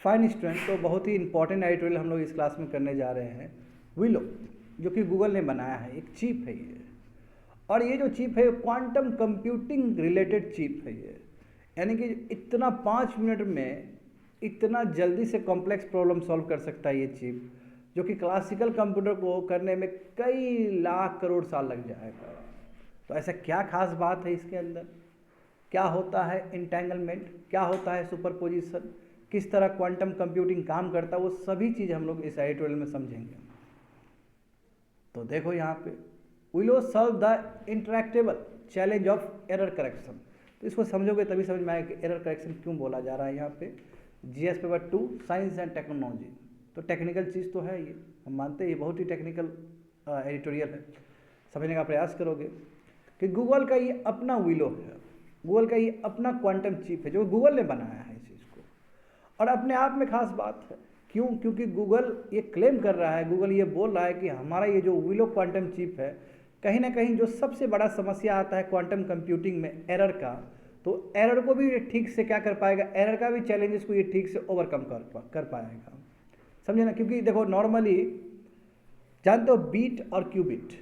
Fine student, तो बहुत ही important editorial हम लोग इस क्लास में करने जा रहे हैं। विलो, जो कि गूगल ने बनाया है, एक चिप है ये। और ये जो चिप है क्वांटम कंप्यूटिंग रिलेटेड चिप है ये, यानी कि इतना 5 मिनट में इतना जल्दी से कॉम्प्लेक्स प्रॉब्लम सॉल्व कर सकता है ये चिप, जो कि क्लासिकल कंप्यूटर को करने में कई लाख करोड़ साल लग जाएगा। तो ऐसा क्या खास बात है इसके अंदर? क्या होता है इंटेंगलमेंट, क्या होता है सुपरपोजिशन, किस तरह क्वांटम कंप्यूटिंग काम करता है, वो सभी चीज़ हम लोग इस एडिटोरियल में समझेंगे। तो देखो यहाँ पे, will solve the intractable challenge of error correction. तो इसको समझोगे तभी समझ में आएगा कि एरर करेक्शन क्यों बोला जा रहा है यहाँ पे। GS paper 2 science and technology, तो टेक्निकल चीज़ तो है ये, हम मानते हैं ये बहुत ही टेक्निकल एडिटोरियल है। समझने का प्रयास करोगे कि गूगल का ये अपना विलो है, गूगल का ये अपना क्वांटम चिप है जो गूगल ने बनाया है इस चीज़ को। और अपने आप में खास बात है, क्यों? क्योंकि गूगल ये क्लेम कर रहा है, गूगल ये बोल रहा है कि हमारा ये जो विलो क्वांटम चिप है, कहीं ना कहीं जो सबसे बड़ा समस्या आता है क्वांटम कंप्यूटिंग में एरर का, तो एरर को भी ये ठीक से क्या कर पाएगा, एरर का भी चैलेंजेस को ये ठीक से ओवरकम कर पाएगा। समझे ना? क्योंकि देखो नॉर्मली जानते हो बीट और क्यूबिट,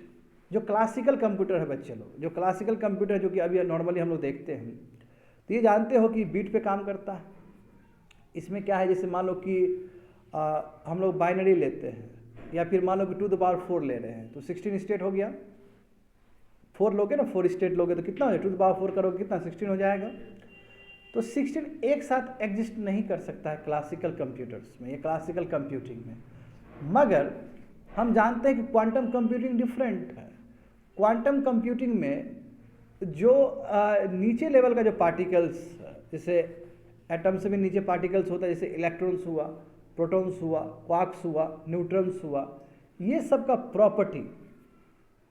जो क्लासिकल कंप्यूटर है बच्चे लोग, जो क्लासिकल कंप्यूटर जो कि अभी नॉर्मली हम लोग देखते हैं, तो ये जानते हो कि बीट पे काम करता है। इसमें क्या है, जैसे मान लो कि हम लोग बाइनरी लेते हैं, या फिर मान लो कि 2 the power 4 ले रहे हैं, तो 16 स्टेट हो गया। 4 लोगे ना, 4 स्टेट लोगे तो कितना हो जाए, 2 the power 4 करोगे कितना, 16 हो जाएगा। तो 16 एक साथ एग्जिस्ट नहीं कर सकता है क्लासिकल कंप्यूटर्स में, ये क्लासिकल कंप्यूटिंग में। मगर हम जानते हैं कि क्वांटम कंप्यूटिंग डिफरेंट है। क्वांटम कंप्यूटिंग में जो नीचे लेवल का जो पार्टिकल्स, जैसे एटम से भी नीचे पार्टिकल्स होता है, जैसे इलेक्ट्रॉन्स हुआ, प्रोटॉन्स हुआ, क्वार्क्स हुआ, न्यूट्रॉन्स हुआ, ये सब का प्रॉपर्टी,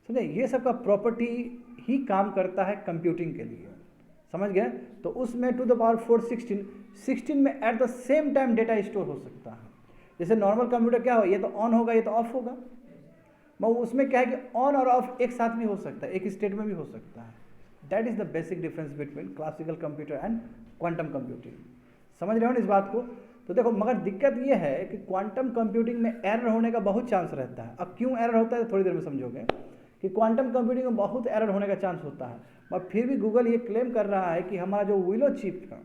समझे, ये सब का प्रॉपर्टी ही काम करता है कंप्यूटिंग के लिए। समझ गए? तो उसमें 2 the power 4 16 में at the same time data store हो सकता है। जैसे नॉर्मल कंप्यूटर क्या हो, ये तो ऑन होगा, ये तो ऑफ होगा, मगर उसमें क्या है कि ऑन और ऑफ एक साथ भी हो सकता है, एक स्टेट में भी हो सकता है। That is the basic difference between classical computer and quantum computing. समझ रहे हो ना इस बात को? तो देखो, मगर दिक्कत ये है कि क्वांटम कंप्यूटिंग में एरर होने का बहुत चांस रहता है। अब क्यों एरर होता है थोड़ी देर में समझोगे कि क्वांटम कंप्यूटिंग में बहुत एरर होने का चांस होता है, मगर फिर भी गूगल ये क्लेम कर रहा है कि हमारा जो विलो चिप है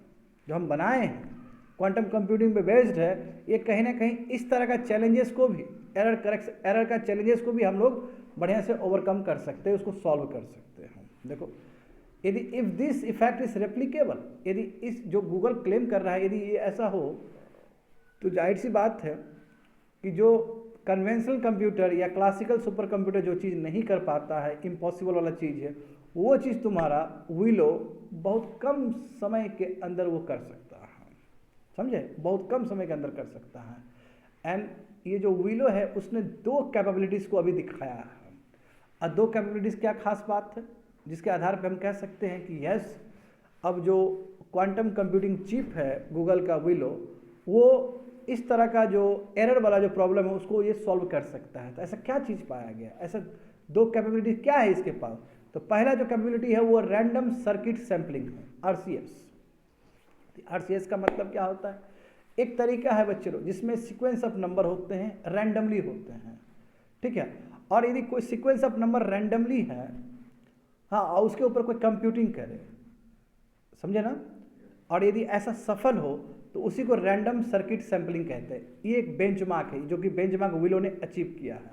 जो हम बनाए हैं क्वांटम कंप्यूटिंग पे बेस्ड है, ये कहीं ना कहीं इस तरह का चैलेंजेस को भी, एरर का चैलेंजेस को भी हम लोग बढ़िया से ओवरकम कर सकते हैं, उसको सॉल्व कर सकते हैं। देखो, यदि if this effect is replicable, यदि इस जो गूगल क्लेम कर रहा है यदि ये ऐसा हो, तो जाहिर सी बात है कि जो कन्वेंशनल कंप्यूटर या क्लासिकल सुपर कंप्यूटर जो चीज़ नहीं कर पाता है, इम्पॉसिबल वाला चीज़ है, वो चीज़ तुम्हारा विलो बहुत कम समय के अंदर वो कर सकता है। समझे? बहुत कम समय के अंदर कर सकता है। एंड ये जो विलो है उसने 2 कैपेबिलिटीज़ को अभी दिखाया है। और 2 कैपेबिलिटीज़ क्या खास बात है जिसके आधार पर हम कह सकते हैं कि यस, अब जो क्वांटम कंप्यूटिंग चिप है गूगल का विलो, वो इस तरह का जो एरर वाला जो प्रॉब्लम है उसको ये सॉल्व कर सकता है। तो ऐसा क्या चीज़ पाया गया, ऐसा 2 कैपेबिलिटी क्या है इसके पास? तो पहला जो कैपेबिलिटी है वो रैंडम सर्किट सैम्पलिंग है, आरसीएस। आरसीएस का मतलब क्या होता है? एक तरीका है बच्चों जिसमें सीक्वेंस ऑफ नंबर होते हैं, रैंडमली होते हैं, ठीक है। और यदि कोई सीक्वेंस ऑफ नंबर रैंडमली है, हाँ, और उसके ऊपर कोई कंप्यूटिंग करे, समझे ना, और यदि ऐसा सफल हो तो उसी को रैंडम सर्किट सैम्पलिंग कहते हैं। ये एक बेंचमार्क है जो कि बेंचमार्क विलो ने अचीव किया है।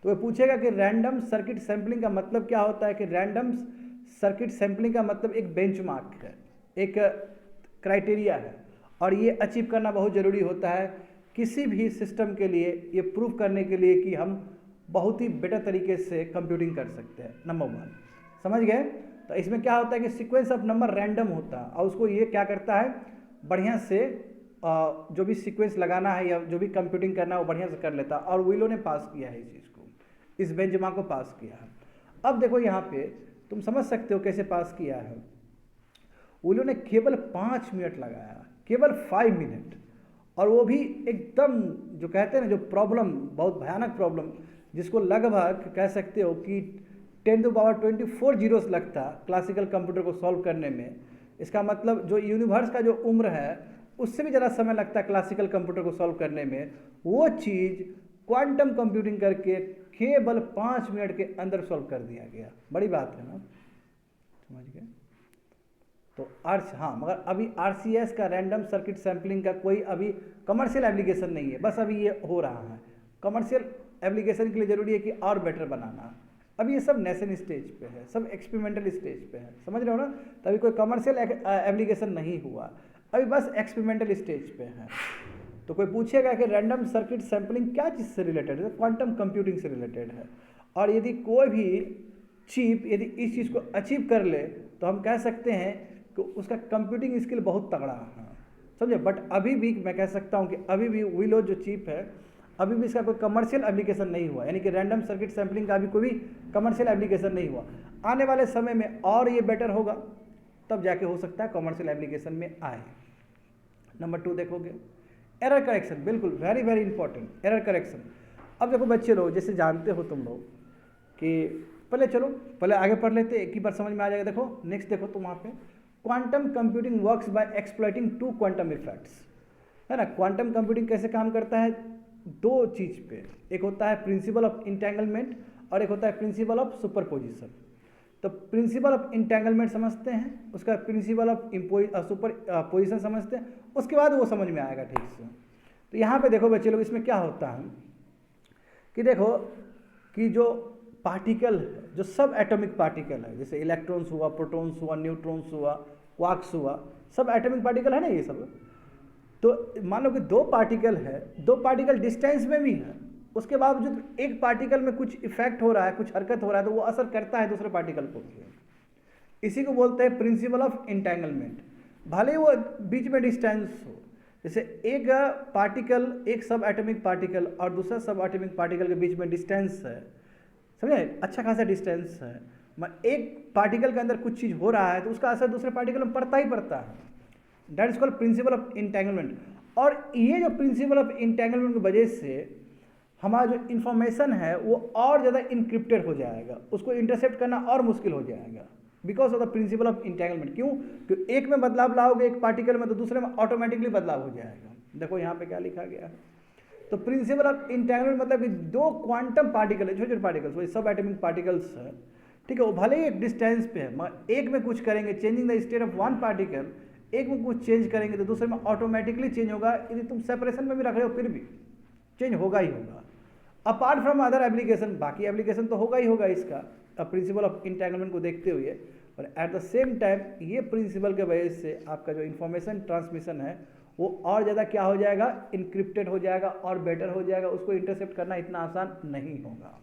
तो वो पूछेगा कि रैंडम सर्किट सैम्पलिंग का मतलब क्या होता है, कि रैंडम सर्किट सैम्पलिंग का मतलब एक बेंचमार्क है, एक क्राइटेरिया है, और ये अचीव करना बहुत ज़रूरी होता है किसी भी सिस्टम के लिए, ये प्रूव करने के लिए कि हम बहुत ही बेटर तरीके से कंप्यूटिंग कर सकते हैं। नंबर 1, समझ गए? तो इसमें क्या होता है कि सीक्वेंस ऑफ नंबर रैंडम होता है, और उसको ये क्या करता है, बढ़िया से जो भी सीक्वेंस लगाना है या जो भी कंप्यूटिंग करना है वो बढ़िया से कर लेता है। और विलो ने पास किया है इस चीज़ को, इस बेंचमार्क को पास किया है। अब देखो यहाँ पे तुम समझ सकते हो कैसे पास किया है। विलो ने केवल 5 मिनट लगाया, केवल 5 मिनट, और वो भी एकदम जो कहते हैं ना, जो प्रॉब्लम, बहुत भयानक प्रॉब्लम, जिसको लगभग कह सकते हो कि 10 to the power 24 जीरोस लगता क्लासिकल कंप्यूटर को सॉल्व करने में। इसका मतलब जो यूनिवर्स का जो उम्र है उससे भी ज़्यादा समय लगता है क्लासिकल कंप्यूटर को सॉल्व करने में, वो चीज़ क्वांटम कंप्यूटिंग करके केवल 5 मिनट के अंदर सॉल्व कर दिया गया। बड़ी बात है ना, समझ गए। तो हाँ, मगर अभी RCS का रैंडम सर्किट सैम्पलिंग का कोई अभी कमर्शियल एप्लीकेशन नहीं है, बस अभी ये हो रहा है। कमर्शियल एप्लीकेशन के लिए ज़रूरी है कि और बेटर बनाना। अभी ये सब नेशन स्टेज पे है, सब एक्सपेरिमेंटल स्टेज पे है, समझ रहे हो ना। तो अभी कोई कमर्शियल एप्लीकेशन नहीं हुआ, अभी बस एक्सपेरिमेंटल स्टेज पे है। तो कोई पूछेगा कि रैंडम सर्किट सैम्पलिंग क्या चीज़ से रिलेटेड है, तो क्वांटम कंप्यूटिंग से रिलेटेड है। और यदि कोई भी चिप यदि इस चीज़ को अचीव कर ले तो हम कह सकते हैं कि उसका कंप्यूटिंग स्किल बहुत तगड़ा है, समझे। बट अभी भी मैं कह सकता हूँ कि अभी भी विलो जो चिप है, अभी भी इसका कोई कमर्शियल एप्लीकेशन नहीं हुआ, यानी कि रैंडम सर्किट सैम्पलिंग का अभी कोई भी कमर्शियल एप्लीकेशन नहीं हुआ। आने वाले समय में और ये बेटर होगा, तब जाके हो सकता है कमर्शियल एप्लीकेशन में आए। नंबर 2 देखोगे, एरर करेक्शन, बिल्कुल very very important error correction. अब देखो बच्चे लोग, जैसे जानते हो तुम लोग कि पहले आगे पढ़ लेते, एक ही बार समझ में आ जाएगा। देखो नेक्स्ट देखो तुम वहाँ पे, quantum computing works by exploiting 2 quantum effects, है ना। क्वांटम कंप्यूटिंग कैसे काम करता है, 2 चीज़ पे, एक होता है प्रिंसिपल ऑफ इंटेंगलमेंट और एक होता है प्रिंसिपल ऑफ सुपरपोजिशन। तो प्रिंसिपल ऑफ इंटेंगलमेंट समझते हैं, उसका प्रिंसिपल ऑफ सुपरपोजिशन समझते हैं, उसके बाद वो समझ में आएगा ठीक से। तो यहाँ पे देखो बच्चे लोग, इसमें क्या होता है कि देखो कि जो पार्टिकल है, जो सब एटॉमिक पार्टिकल है, जैसे इलेक्ट्रॉन्स हुआ, प्रोटॉन्स हुआ, न्यूट्रॉन्स हुआ, क्वार्क्स हुआ, सब एटॉमिक पार्टिकल है ना ये सब। तो मान लो कि 2 पार्टिकल है, 2 पार्टिकल डिस्टेंस में भी है, उसके बावजूद एक पार्टिकल में कुछ इफेक्ट हो रहा है, कुछ हरकत हो रहा है, तो वो असर करता है दूसरे पार्टिकल को भी। इसी को बोलते हैं प्रिंसिपल ऑफ इंटेंगलमेंट, भले ही वो बीच में डिस्टेंस हो। जैसे एक पार्टिकल, एक सब एटॉमिक पार्टिकल और दूसरा सब एटॉमिक पार्टिकल के बीच में डिस्टेंस है, समझे, अच्छा खासा डिस्टेंस है। एक पार्टिकल के अंदर कुछ चीज़ हो रहा है तो उसका असर दूसरे पार्टिकल में पड़ता ही पड़ता है। That is called principle of entanglement. और ये जो प्रिंसिपल ऑफ इंटेंगलमेंट की वजह से हमारा जो इन्फॉर्मेशन है वो और ज़्यादा इनक्रिप्टेड हो जाएगा, उसको इंटरसेप्ट करना और मुश्किल हो जाएगा, because of the principle of entanglement. क्यों? क्योंकि एक में बदलाव लाओगे एक पार्टिकल में, तो दूसरे में ऑटोमेटिकली बदलाव हो जाएगा। देखो यहाँ पे क्या लिखा गया है, तो प्रिंसिपल ऑफ इंटेंगलमेंट मतलब कि 2 क्वांटम पार्टिकल है, छोटे छोटे पार्टिकल्स, वही सब एटॉमिक पार्टिकल्स है, ठीक है। वो भले ही एक डिस्टेंस पे है, मगर एक में कुछ करेंगे, changing the state of 1 particle, एक में कुछ चेंज करेंगे तो दूसरे में ऑटोमेटिकली चेंज होगा। यदि तुम सेपरेशन में भी रख रहे हो फिर भी चेंज होगा ही होगा, अपार्ट फ्रॉम अदर एप्लीकेशन। बाकी एप्लीकेशन तो होगा ही होगा इसका प्रिंसिपल ऑफ इंटेंगलमेंट को देखते हुए। और एट द सेम टाइम ये प्रिंसिपल के वजह से आपका जो इन्फॉर्मेशन ट्रांसमिशन है वो और ज़्यादा क्या हो जाएगा, इनक्रिप्टेड हो जाएगा और बेटर हो जाएगा, उसको इंटरसेप्ट करना इतना आसान नहीं होगा।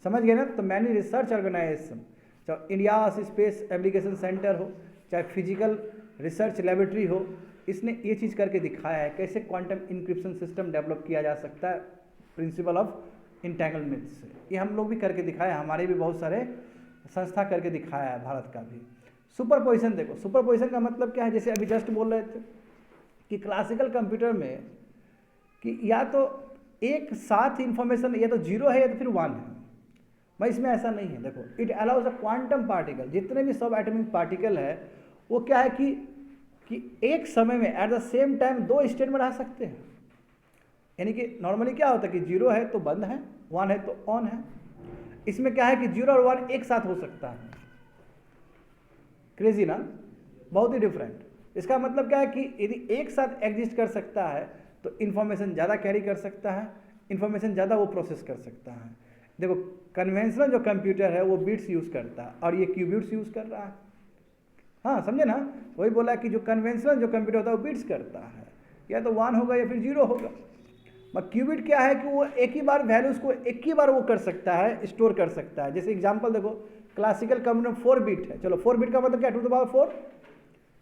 समझ गए ना। तो मैनी रिसर्च ऑर्गेनाइजेशन, चाहे इंडिया स्पेस एप्लीकेशन सेंटर हो, चाहे फिजिकल रिसर्च लेबोरेटरी हो, इसने ये चीज़ करके दिखाया है कैसे क्वांटम इंक्रिप्शन सिस्टम डेवलप किया जा सकता है प्रिंसिपल ऑफ इंटेंगलमेंट से। ये हम लोग भी करके दिखाया, हमारे भी बहुत सारे संस्था करके दिखाया है, भारत का भी। सुपरपोजिशन देखो, सुपरपोजिशन का मतलब क्या है, जैसे अभी जस्ट बोल रहे थे कि क्लासिकल कंप्यूटर में कि या तो एक साथ इंफॉर्मेशन या तो 0 है या तो फिर 1 है, भाई इसमें ऐसा नहीं है। देखो, it allows a quantum particle, जितने भी सब एटॉमिक पार्टिकल है वो क्या है कि एक समय में at the same time 2 state में रह सकते हैं। यानी कि नॉर्मली क्या होता है कि 0 है तो बंद है, 1 है तो ऑन है। इसमें क्या है कि 0 और 1 एक साथ हो सकता है। क्रेजी ना, बहुत ही डिफरेंट। इसका मतलब क्या है कि यदि एक साथ एग्जिस्ट कर सकता है तो इन्फॉर्मेशन ज़्यादा कैरी कर सकता है, इन्फॉर्मेशन ज़्यादा वो प्रोसेस कर सकता है। देखो, कन्वेंशनल जो कंप्यूटर है वो बिट्स यूज़ करता है और ये क्यूबिट्स यूज़ कर रहा है। हाँ समझे ना, वही बोला कि जो कन्वेंशनल जो कंप्यूटर होता है वो बिट्स करता है, या तो 1 होगा या फिर 0 होगा। मगर क्यूबिट क्या है कि वो एक ही बार वैल्यूज़ को एक ही बार वो कर सकता है, स्टोर कर सकता है। जैसे एग्जांपल देखो, क्लासिकल कंप्यूटर 4 बिट है, चलो 4 बिट का मतलब क्या, 2 to the power 4,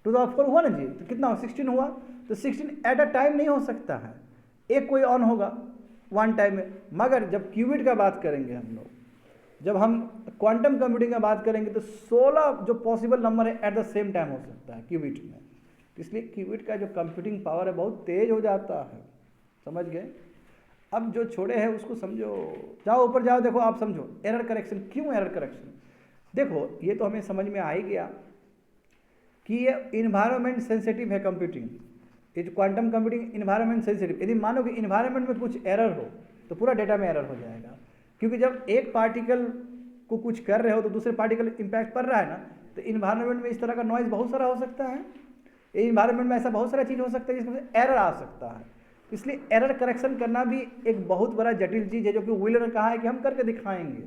2 to the power 4 हुआ ना जी, तो कितना हो, 16 हुआ। तो 16 एट अ टाइम नहीं हो सकता है, एक कोई ऑन होगा 1 टाइम में। मगर जब क्यूबिट का बात करेंगे हम लोग, जब हम क्वांटम कंप्यूटिंग का बात करेंगे तो 16 जो पॉसिबल नंबर है एट द सेम टाइम हो सकता है क्यूबिट में। इसलिए क्यूबिट का जो कंप्यूटिंग पावर है बहुत तेज हो जाता है, समझ गए। अब जो छोड़े हैं उसको समझो, जाओ ऊपर जाओ, देखो आप समझो एरर करेक्शन। क्यों एरर करेक्शन? देखो ये तो हमें समझ में आ ही गया कि ये इन्वायरमेंट सेंसिटिव है कंप्यूटिंग, ये जो क्वांटम कंप्यूटिंग इन्वायरमेंट सेंसिटिव, यदि मानो कि इन्वायरमेंट में कुछ एरर हो तो पूरा डेटा में एरर हो जाएगा, क्योंकि जब एक पार्टिकल को कुछ कर रहे हो तो दूसरे पार्टिकल इम्पैक्ट पड़ रहा है ना, तो इन्वायरमेंट में इस तरह का नॉइज़ बहुत सारा हो सकता है, ये इन्वायरमेंट में ऐसा बहुत सारा चीज़ हो सकता है जिसमें एरर आ सकता है। इसलिए एरर करेक्शन करना भी एक बहुत बड़ा जटिल चीज़ है, जो कि व्हीलर ने कहा है कि हम करके दिखाएंगे,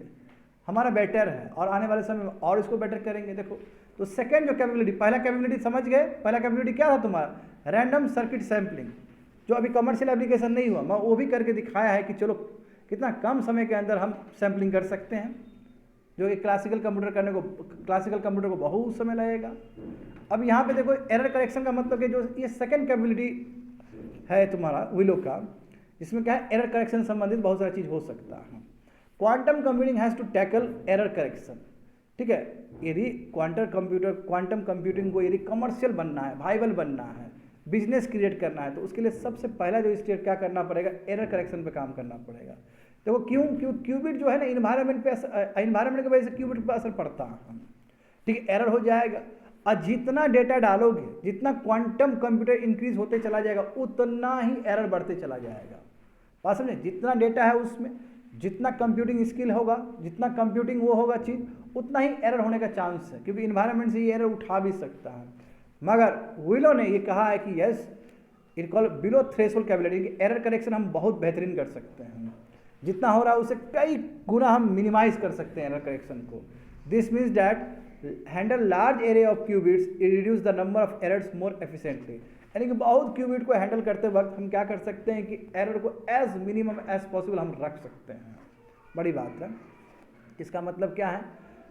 हमारा बेटर है और आने वाले समय में और इसको बेटर करेंगे। देखो तो सेकंड जो कैपेबिलिटी, पहला कैपेबिलिटी समझ गए, पहला कैपेबिलिटी क्या था तुम्हारा, रैंडम सर्किट सैम्पलिंग, जो अभी कमर्शियल एप्लीकेशन नहीं हुआ, मैं वो भी करके दिखाया है कि चलो कितना कम समय के अंदर हम सैम्पलिंग कर सकते हैं, जो कि क्लासिकल कंप्यूटर को बहुत समय लगेगा। अब यहाँ पे देखो एरर करेक्शन का मतलब कि जो ये सेकंड कैपेबिलिटी है तुम्हारा विलो का, जिसमें क्या है एरर करेक्शन संबंधित बहुत सारा चीज़ हो सकता है। Quantum computing has to tackle error correction, ठीक है। यदि क्वांटम कंप्यूटिंग को यदि कमर्शियल बनना है, वाइबल बनना है, बिजनेस क्रिएट करना है, तो उसके लिए सबसे पहला जो स्टेप क्या करना पड़ेगा, एरर करेक्शन पे काम करना पड़ेगा। देखो क्यों क्यूबिट जो है ना इन्वायरमेंट की वजह से क्यूबिट पर असर पड़ता है, ठीक है, एरर हो जाएगा। और जितना डेटा डालोगे, जितना क्वांटम कंप्यूटर इंक्रीज होते चला जाएगा, उतना ही एरर बढ़ते चला जाएगा। बात समझे, जितना डेटा है उसमें जितना कंप्यूटिंग स्किल होगा, जितना कंप्यूटिंग वो होगा चीज़, उतना ही एरर होने का चांस है, क्योंकि इन्वायरमेंट से ये एरर उठा भी सकता है। मगर विलो ने ये कहा है कि yes it call below threshold capability, कि एरर करेक्शन हम बहुत बेहतरीन कर सकते हैं, जितना हो रहा है उससे कई गुना हम मिनिमाइज कर सकते हैं एरर करेक्शन को। This means that handle large area of qubits, it reduce the number of errors more efficiently, यानी कि बहुत क्यूबिट को हैंडल करते वक्त हम क्या कर सकते हैं कि एरर को एज मिनिमम एज पॉसिबल हम रख सकते हैं। बड़ी बात है। इसका मतलब क्या है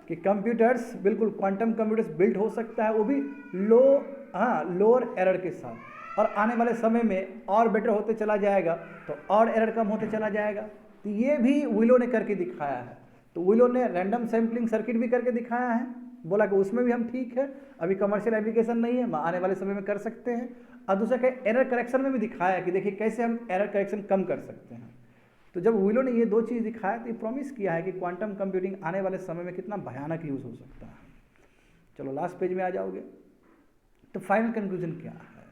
कि कंप्यूटर्स, बिल्कुल क्वांटम कंप्यूटर्स बिल्ड हो सकता है, वो भी लोअर एरर के साथ, और आने वाले समय में और बेटर होते चला जाएगा तो और एरर कम होते चला जाएगा। तो ये भी विलो ने करके दिखाया है। तो विलो ने रैंडम सैम्पलिंग सर्किट भी करके दिखाया है, बोला कि उसमें भी हम ठीक है, अभी कमर्शियल एप्लीकेशन नहीं है, आने वाले समय में कर सकते हैं। और दूसरा क्या, एरर करेक्शन में भी दिखाया है कि देखिए कैसे हम एरर करेक्शन कम कर सकते हैं। तो जब विलो ने ये दो चीज़ दिखाया तो ये प्रॉमिस किया है कि क्वांटम कंप्यूटिंग आने वाले समय में कितना भयानक यूज़ हो सकता है। चलो लास्ट पेज में आ जाओगे, तो फाइनल कंक्लूजन क्या है।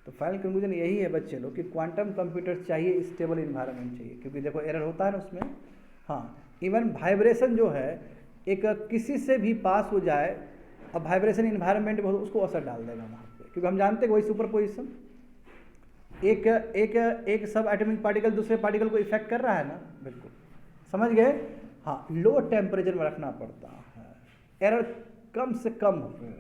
तो फाइनल कंक्लूजन यही है बच्चे लोग कि क्वांटम कंप्यूटर चाहिए, स्टेबल इन्वायरमेंट चाहिए, क्योंकि देखो एरर होता है ना उसमें, हाँ इवन वाइब्रेशन जो है एक किसी से भी पास हो जाए, अब वाइब्रेशन इन्वायरमेंट में उसको असर डाल देगा वहाँ पे, क्योंकि हम जानते हैं वही सुपर पोजिशन, एक सब एटॉमिक पार्टिकल दूसरे पार्टिकल को इफेक्ट कर रहा है ना, बिल्कुल समझ गए। हाँ, लो टेम्परेचर में रखना पड़ता है, एरर कम से कम हो,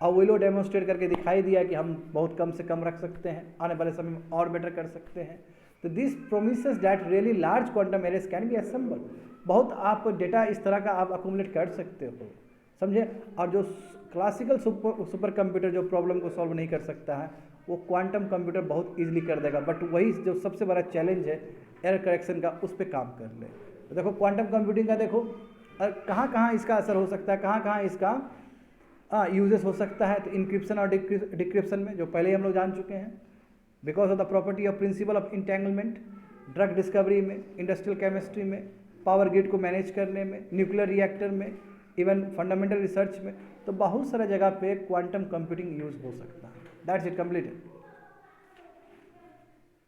और विलो डेमोन्स्ट्रेट करके दिखाई दिया कि हम बहुत कम से कम रख सकते हैं, आने वाले समय में और बेटर कर सकते हैं। तो this promises that really large quantum arrays can be assemble, बहुत आप डेटा इस तरह का आप अकोमुलेट कर सकते हो, समझे। और जो क्लासिकल सुपर कंप्यूटर जो प्रॉब्लम को सॉल्व नहीं कर सकता है, वो क्वांटम कंप्यूटर बहुत इजीली कर देगा। बट वही जो सबसे बड़ा चैलेंज है एरर करेक्शन का, उस पर काम कर ले। तो देखो क्वांटम कंप्यूटिंग का देखो कहाँ कहाँ इसका असर हो सकता है, कहाँ कहाँ इसका यूजेस हो सकता है। तो इंक्रिप्शन और डिक्रिप्शन में, जो पहले ही हम लोग जान चुके हैं, because of the property of principle of entanglement, drug discovery में, इंडस्ट्रियल केमिस्ट्री में, पावर ग्रिड को मैनेज करने में, न्यूक्लियर रिएक्टर में, इवन फंडामेंटल रिसर्च में, तो बहुत सारा जगह पे क्वांटम कंप्यूटिंग यूज हो सकता है। That's it, completed.